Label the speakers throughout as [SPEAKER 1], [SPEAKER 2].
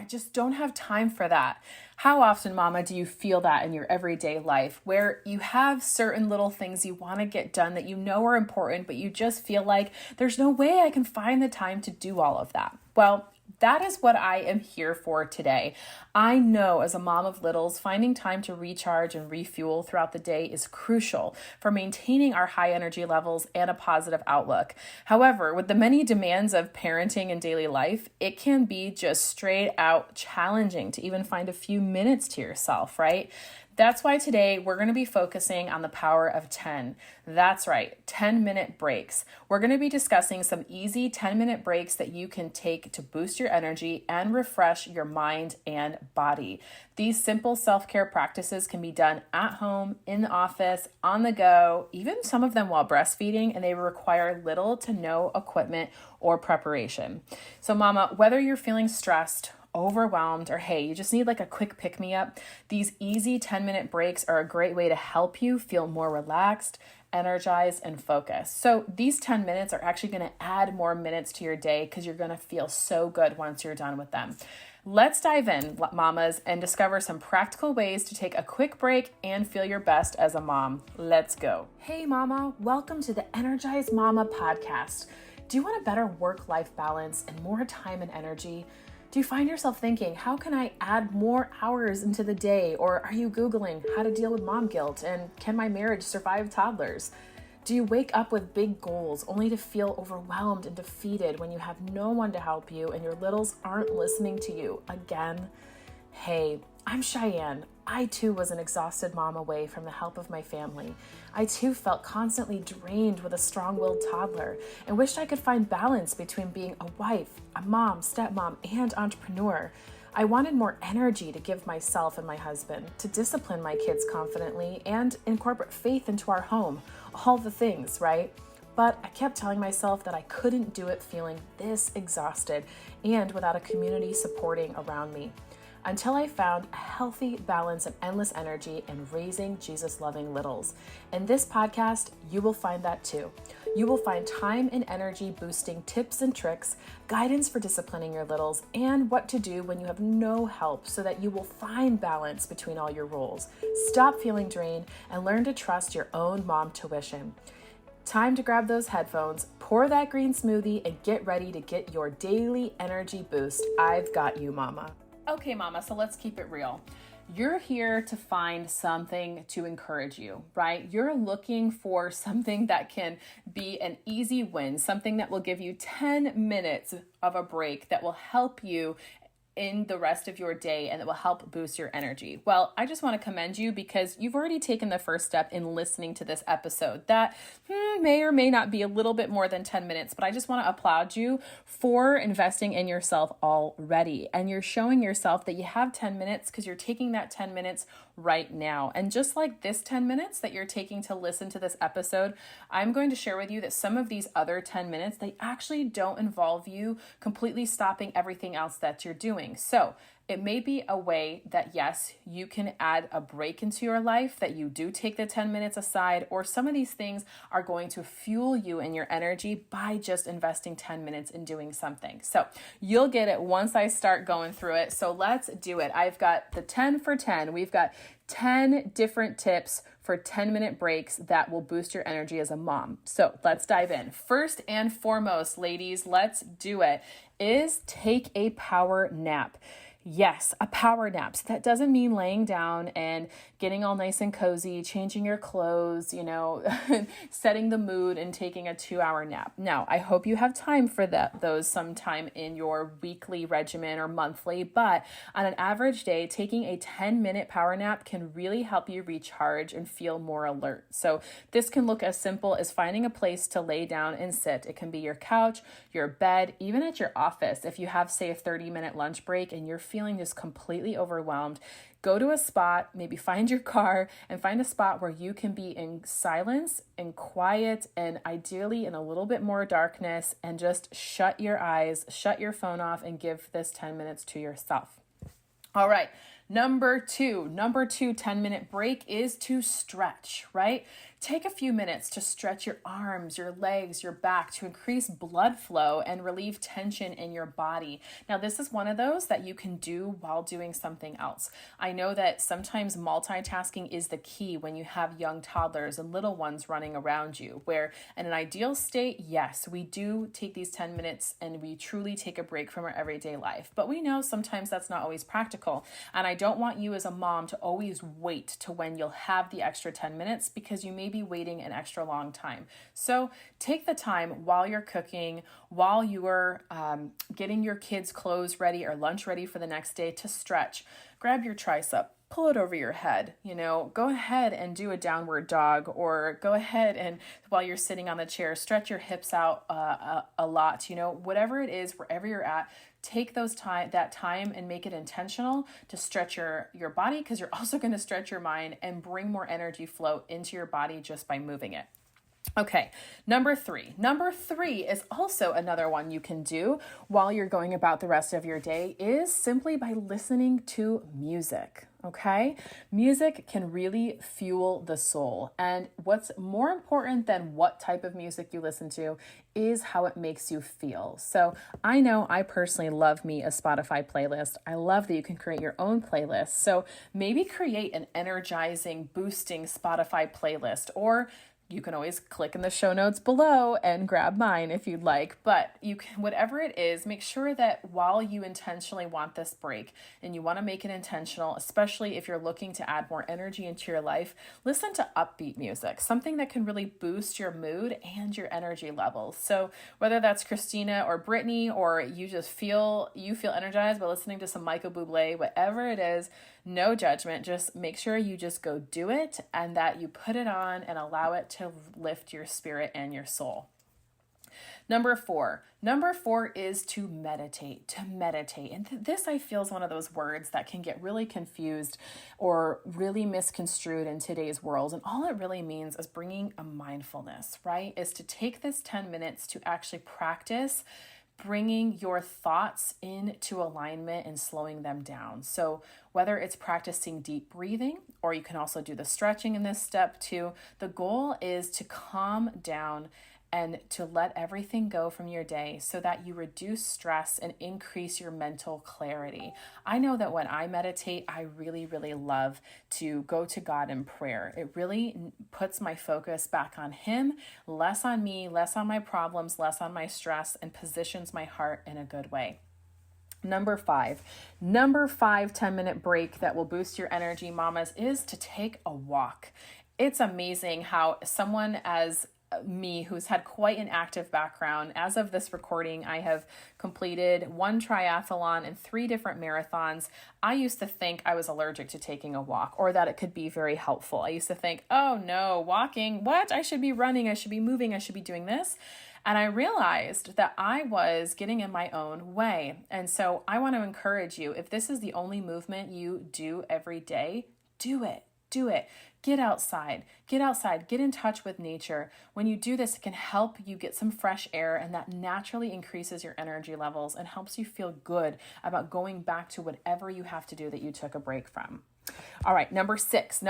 [SPEAKER 1] just don't have time for that. How often, mama, do you feel that in your everyday life where you have certain little things you want to get done that you know are important, but you just feel like there's no way I can find the time to do all of that? Well, that is what I am here for today. I know as a mom of littles, finding time to recharge and refuel throughout the day is crucial for maintaining our high energy levels and a positive outlook. However, with the many demands of parenting and daily life, it can be just straight out challenging to even find a few minutes to yourself, right? That's why today we're going to be focusing on the power of 10. That's right, 10-minute breaks. We're going to be discussing some easy 10-minute breaks that you can take to boost your energy and refresh your mind and body. These simple self-care practices can be done at home, in the office, on the go, even some of them while breastfeeding, and they require little to no equipment or preparation. So mama, whether you're feeling stressed, overwhelmed, or hey, you just need like a quick pick-me-up, these easy 10-minute breaks are a great way to help you feel more relaxed, energized, and focused. So these 10 minutes are actually going to add more minutes to your day because you're going to feel so good once you're done with them. Let's dive in, mamas, and discover some practical ways to take a quick break and feel your best as a mom. Let's go. Hey mama, welcome to the Energize Mama podcast. Do you want a better work-life balance and more time and energy? Do you find yourself thinking, how can I add more hours into the day? Or are you Googling how to deal with mom guilt and can my marriage survive toddlers? Do you wake up with big goals only to feel overwhelmed and defeated when you have no one to help you and your littles aren't listening to you again? Hey, I'm Cheyanne. I too was an exhausted mom away from the help of my family. I too felt constantly drained with a strong-willed toddler and wished I could find balance between being a wife, a mom, stepmom, and entrepreneur. I wanted more energy to give myself and my husband, to discipline my kids confidently, and incorporate faith into our home. All the things, right? But I kept telling myself that I couldn't do it feeling this exhausted and without a community supporting around me. Until I found a healthy balance of endless energy and raising Jesus-loving littles. In this podcast, you will find that too. You will find time and energy boosting tips and tricks, guidance for disciplining your littles, and what to do when you have no help so that you will find balance between all your roles. Stop feeling drained and learn to trust your own mom tuition. Time to grab those headphones, pour that green smoothie, and get ready to get your daily energy boost. I've got you, mama. Okay, mama, so let's keep it real. You're here to find something to encourage you, right? You're looking for something that can be an easy win, something that will give you 10 minutes of a break that will help you in the rest of your day and it will help boost your energy. Well, I just want to commend you because you've already taken the first step in listening to this episode that may or may not be a little bit more than 10 minutes, but I just want to applaud you for investing in yourself already. And you're showing yourself that you have 10 minutes because you're taking that 10 minutes right now. And just like this 10 minutes that you're taking to listen to this episode, I'm going to share with you that some of these other 10 minutes, they actually don't involve you completely stopping everything else that you're doing. So it may be a way that, yes, you can add a break into your life, that you do take the 10 minutes aside, or some of these things are going to fuel you and your energy by just investing 10 minutes in doing something. So you'll get it once I start going through it. So let's do it. I've got the 10 for 10. We've got 10 different tips for 10-minute breaks that will boost your energy as a mom. So let's dive in. First and foremost, ladies, let's do it, is take a power nap. Yes, a power nap. So that doesn't mean laying down and getting all nice and cozy, changing your clothes, setting the mood and taking a 2-hour nap. Now, I hope you have time for those sometime in your weekly regimen or monthly, but on an average day, taking a 10-minute power nap can really help you recharge and feel more alert. So this can look as simple as finding a place to lay down and sit. It can be your couch, your bed, even at your office. If you have, say, a 30-minute lunch break and you're feeling just completely overwhelmed, go to a spot, maybe find your car and find a spot where you can be in silence and quiet and ideally in a little bit more darkness and just shut your eyes, shut your phone off and give this 10 minutes to yourself. All right. Number two, 10-minute break is to stretch, right? Take a few minutes to stretch your arms, your legs, your back to increase blood flow and relieve tension in your body. Now, this is one of those that you can do while doing something else. I know that sometimes multitasking is the key when you have young toddlers and little ones running around you, where in an ideal state, yes, we do take these 10 minutes and we truly take a break from our everyday life. But we know sometimes that's not always practical. And I don't want you as a mom to always wait to when you'll have the extra 10 minutes because you may be waiting an extra long time. So take the time while you're cooking, while you're getting your kids' clothes ready or lunch ready for the next day to stretch. Grab your tricep, pull it over your head, go ahead and do a downward dog, or go ahead and while you're sitting on the chair, stretch your hips out a lot, whatever it is, wherever you're at, take that time and make it intentional to stretch your body, because you're also going to stretch your mind and bring more energy flow into your body just by moving it. Okay, number three. Number three is also another one you can do while you're going about the rest of your day, is simply by listening to music. Okay, music can really fuel the soul. And what's more important than what type of music you listen to is how it makes you feel. So I know I personally love me a Spotify playlist. I love that you can create your own playlist. So maybe create an energizing, boosting Spotify playlist, or you can always click in the show notes below and grab mine if you'd like, but you can, whatever it is, make sure that while you intentionally want this break and you want to make it intentional, especially if you're looking to add more energy into your life, listen to upbeat music, something that can really boost your mood and your energy levels. So whether that's Christina or Brittany, or you just feel energized by listening to some Michael Bublé, whatever it is, no judgment. Just make sure you just go do it and that you put it on and allow it to lift your spirit and your soul. Number four is to meditate, And this I feel is one of those words that can get really confused or really misconstrued in today's world. And all it really means is bringing a mindfulness, right? Is to take this 10 minutes to actually practice bringing your thoughts into alignment and slowing them down. So whether it's practicing deep breathing, or you can also do the stretching in this step too, the goal is to calm down and to let everything go from your day so that you reduce stress and increase your mental clarity. I know that when I meditate, I really, really love to go to God in prayer. It really puts my focus back on Him, less on me, less on my problems, less on my stress, and positions my heart in a good way. Number five, 10-minute break that will boost your energy, mamas, is to take a walk. It's amazing how someone as me, who's had quite an active background, as of this recording, I have completed 1 triathlon and 3 different marathons. I used to think I was allergic to taking a walk, or that it could be very helpful. I used to think, oh no, walking, what? I should be running, I should be moving, I should be doing this. And I realized that I was getting in my own way. And so I want to encourage you, if this is the only movement you do every day, do it. Get outside, get in touch with nature. When you do this, it can help you get some fresh air, and that naturally increases your energy levels and helps you feel good about going back to whatever you have to do that you took a break from. All right, number six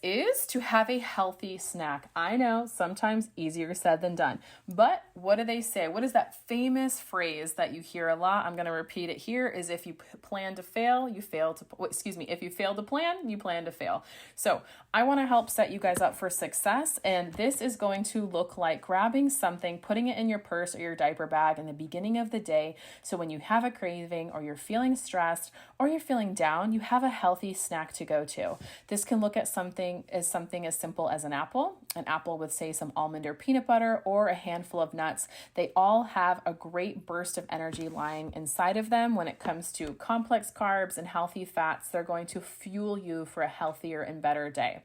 [SPEAKER 1] is to have a healthy snack. I know, sometimes easier said than done, but what do they say? What is that famous phrase that you hear a lot? I'm going to repeat it here, is if you plan to fail, if you fail to plan, you plan to fail. So I want to help set you guys up for success, and this is going to look like grabbing something, putting it in your purse or your diaper bag in the beginning of the day, so when you have a craving, or you're feeling stressed, or you're feeling down, you have a healthy snack to go to. This can look at something as simple as an apple with, say, some almond or peanut butter, or a handful of nuts. They all have a great burst of energy lying inside of them. When it comes to complex carbs and healthy fats, they're going to fuel you for a healthier and better day.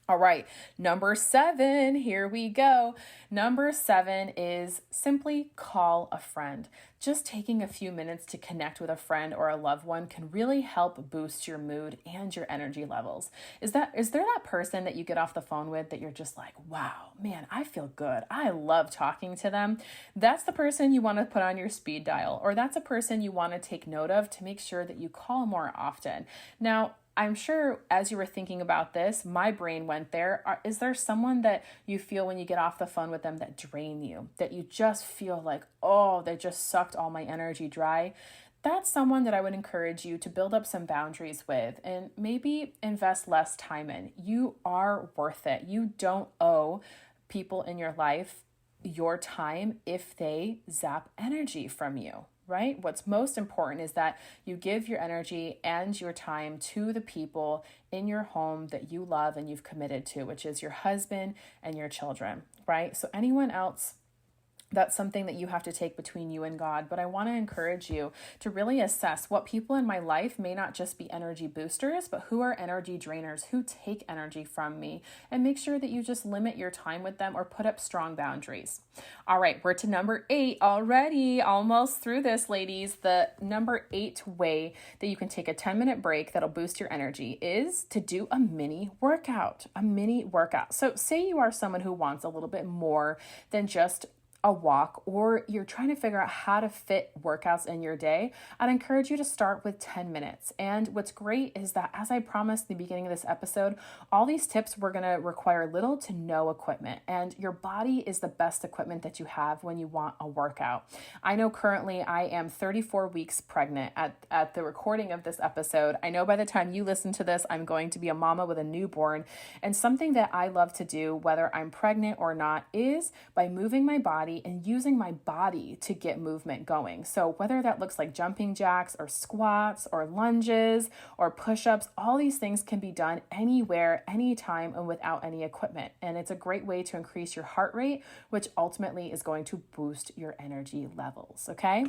[SPEAKER 1] All right, number 7, here we go. Number 7 is simply call a friend. Just taking a few minutes to connect with a friend or a loved one can really help boost your mood and your energy levels. Is there that person that you get off the phone with that you're just like, wow, man, I feel good. I love talking to them. That's the person you want to put on your speed dial, or that's a person you want to take note of to make sure that you call more often. Now, I'm sure as you were thinking about this, my brain went there. Is there someone that you feel when you get off the phone with them that drain you, that you just feel like, oh, they just sucked all my energy dry? That's someone that I would encourage you to build up some boundaries with and maybe invest less time in. You are worth it. You don't owe people in your life your time if they zap energy from you. Right? What's most important is that you give your energy and your time to the people in your home that you love and you've committed to, which is your husband and your children, right? So anyone else, that's something that you have to take between you and God. But I want to encourage you to really assess what people in my life may not just be energy boosters, but who are energy drainers, who take energy from me, and make sure that you just limit your time with them or put up strong boundaries. All right, we're to number 8 already, almost through this, ladies. The number 8 way that you can take a 10-minute break that'll boost your energy is to do a mini workout, So say you are someone who wants a little bit more than just a walk, or you're trying to figure out how to fit workouts in your day, I'd encourage you to start with 10 minutes. And what's great is that, as I promised in the beginning of this episode, all these tips were going to require little to no equipment, and your body is the best equipment that you have when you want a workout. I know currently I am 34 weeks pregnant at the recording of this episode. I know by the time you listen to this, I'm going to be a mama with a newborn, and something that I love to do, whether I'm pregnant or not, is by moving my body and using my body to get movement going. So whether that looks like jumping jacks or squats or lunges or push-ups, all these things can be done anywhere, anytime, and without any equipment. And it's a great way to increase your heart rate, which ultimately is going to boost your energy levels, okay?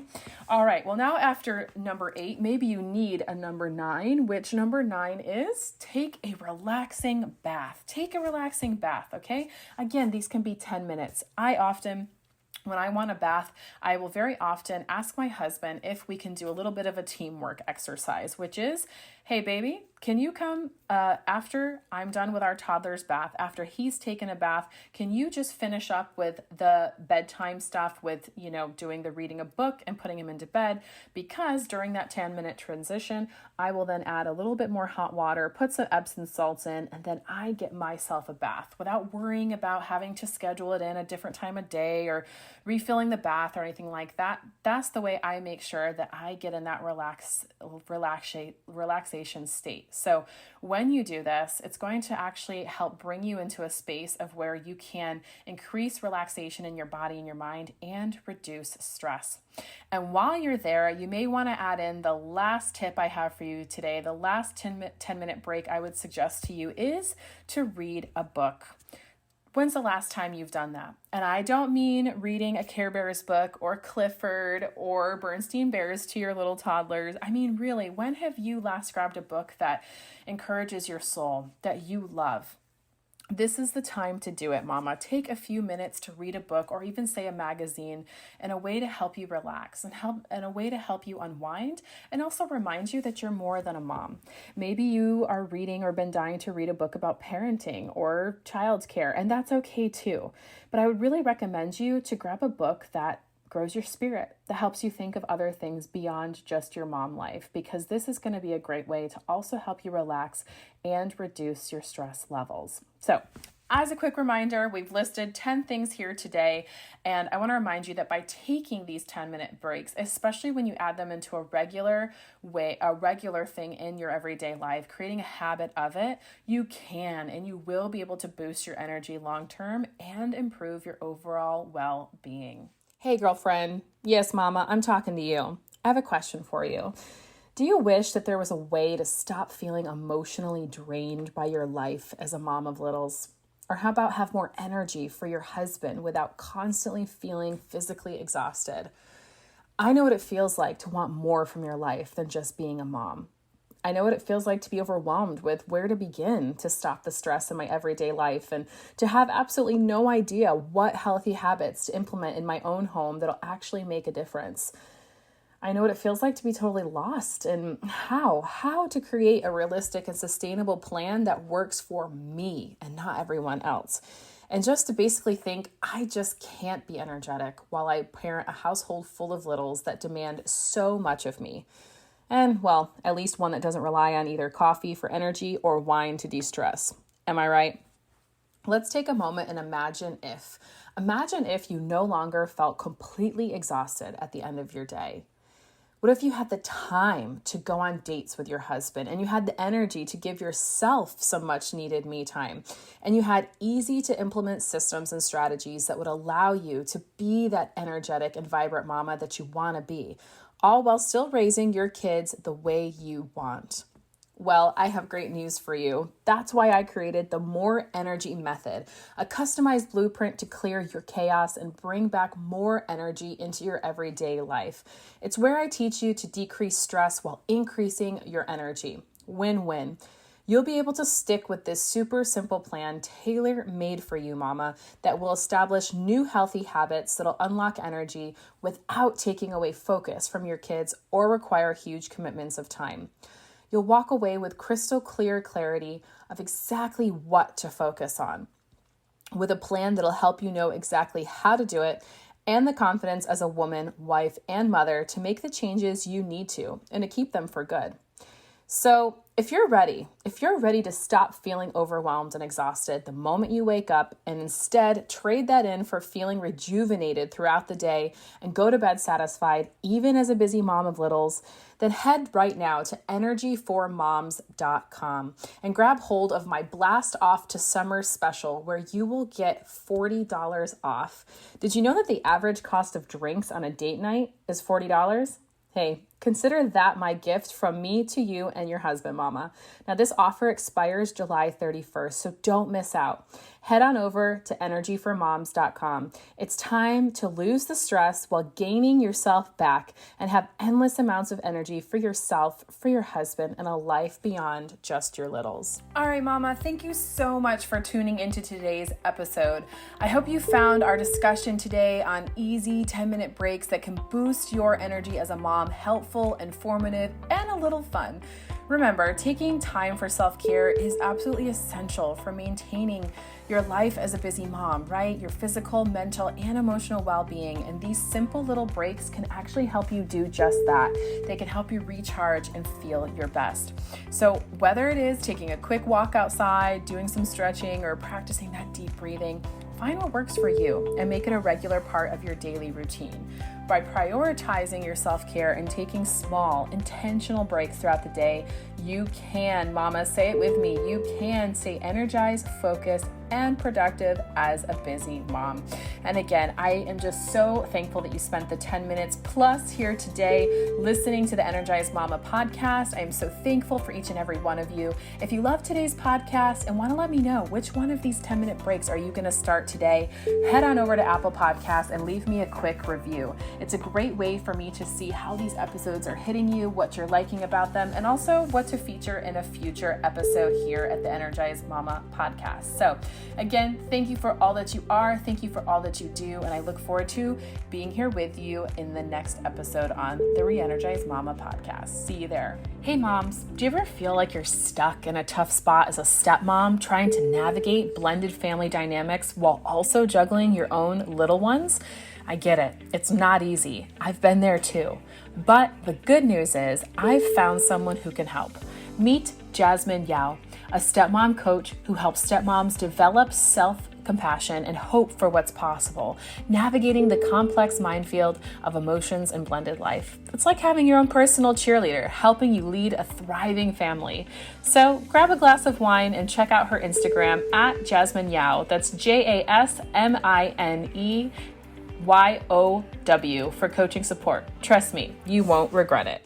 [SPEAKER 1] All right, well, now after number 8, maybe you need a number 9, which number 9 is take a relaxing bath. Take a relaxing bath, okay? Again, these can be 10 minutes. When I want a bath, I will very often ask my husband if we can do a little bit of a teamwork exercise, which is, hey, baby, can you come after I'm done with our toddler's bath, after he's taken a bath, can you just finish up with the bedtime stuff with, doing the reading a book and putting him into bed? Because during that 10-minute transition, I will then add a little bit more hot water, put some Epsom salts in, and then I get myself a bath without worrying about having to schedule it in a different time of day or refilling the bath or anything like that. That's the way I make sure that I get in that relaxation state. So when you do this, it's going to actually help bring you into a space of where you can increase relaxation in your body and your mind and reduce stress. And while you're there, you may want to add in the last tip I have for you today. The last 10-minute break I would suggest to you is to read a book. When's the last time you've done that? And I don't mean reading a Care Bears book or Clifford or Bernstein Bears to your little toddlers. I mean, really, when have you last grabbed a book that encourages your soul, that you love? This is the time to do it, mama. Take a few minutes to read a book or even say a magazine in a way to help you relax and a way to help you unwind and also remind you that you're more than a mom. Maybe you are reading or been dying to read a book about parenting or childcare, and that's okay too. But I would really recommend you to grab a book that grows your spirit, that helps you think of other things beyond just your mom life, because this is going to be a great way to also help you relax and reduce your stress levels. So, as a quick reminder, we've listed 10 things here today, and I want to remind you that by taking these 10-minute breaks, especially when you add them into a regular thing in your everyday life, creating a habit of it, you can and you will be able to boost your energy long-term and improve your overall well-being. Hey, girlfriend. Yes, mama, I'm talking to you. I have a question for you. Do you wish that there was a way to stop feeling emotionally drained by your life as a mom of littles? Or how about have more energy for your husband without constantly feeling physically exhausted? I know what it feels like to want more from your life than just being a mom. I know what it feels like to be overwhelmed with where to begin to stop the stress in my everyday life and to have absolutely no idea what healthy habits to implement in my own home that'll actually make a difference. I know what it feels like to be totally lost and how to create a realistic and sustainable plan that works for me and not everyone else. And just to basically think, I just can't be energetic while I parent a household full of littles that demand so much of me. And, well, at least one that doesn't rely on either coffee for energy or wine to de-stress. Am I right? Let's take a moment and imagine if you no longer felt completely exhausted at the end of your day. What if you had the time to go on dates with your husband and you had the energy to give yourself some much needed me time and you had easy to implement systems and strategies that would allow you to be that energetic and vibrant mama that you want to be, all while still raising your kids the way you want? Well, I have great news for you. That's why I created the More Energy Method, a customized blueprint to clear your chaos and bring back more energy into your everyday life. It's where I teach you to decrease stress while increasing your energy. Win-win. You'll be able to stick with this super simple plan, tailor-made for you, mama, that will establish new healthy habits that'll unlock energy without taking away focus from your kids or require huge commitments of time. You'll walk away with crystal clear clarity of exactly what to focus on, with a plan that'll help you know exactly how to do it and the confidence as a woman, wife, and mother to make the changes you need to and to keep them for good. So if you're ready to stop feeling overwhelmed and exhausted the moment you wake up and instead trade that in for feeling rejuvenated throughout the day and go to bed satisfied, even as a busy mom of littles, then head right now to energyformoms.com and grab hold of my Blast Off to Summer special where you will get $40 off. Did you know that the average cost of drinks on a date night is $40? Hey, consider that my gift from me to you and your husband, mama. Now, this offer expires July 31st, so don't miss out. Head on over to energyformoms.com. It's time to lose the stress while gaining yourself back and have endless amounts of energy for yourself, for your husband, and a life beyond just your littles. All right, mama, thank you so much for tuning into today's episode. I hope you found our discussion today on easy 10-minute breaks that can boost your energy as a mom helpful, informative, and a little fun. Remember, taking time for self-care is absolutely essential for maintaining your life as a busy mom, right? Your physical, mental, and emotional well-being. And these simple little breaks can actually help you do just that. They can help you recharge and feel your best. So whether it is taking a quick walk outside, doing some stretching, or practicing that deep breathing, find what works for you and make it a regular part of your daily routine. By prioritizing your self-care and taking small, intentional breaks throughout the day, you can, mama, say it with me, you can stay energized, focused, and productive as a busy mom. And again, I am just so thankful that you spent the 10 minutes plus here today listening to the Energized Mama podcast. I am so thankful for each and every one of you. If you love today's podcast and want to let me know which one of these 10-minute breaks are you going to start today, head on over to Apple Podcasts and leave me a quick review. It's a great way for me to see how these episodes are hitting you, what you're liking about them, and also what to feature in a future episode here at the Energized Mama podcast. So again, thank you for all that you are. Thank you for all that you do. And I look forward to being here with you in the next episode on the Re-Energized Mama podcast. See you there. Hey moms, do you ever feel like you're stuck in a tough spot as a stepmom trying to navigate blended family dynamics while also juggling your own little ones? I get it. It's not easy. I've been there too. But the good news is I've found someone who can help. Meet Jasmine Yao, a stepmom coach who helps stepmoms develop self-compassion and hope for what's possible, navigating the complex minefield of emotions and blended life. It's like having your own personal cheerleader, helping you lead a thriving family. So grab a glass of wine and check out her Instagram at Jasmine Yao. That's JasmineYow for coaching support. Trust me, you won't regret it.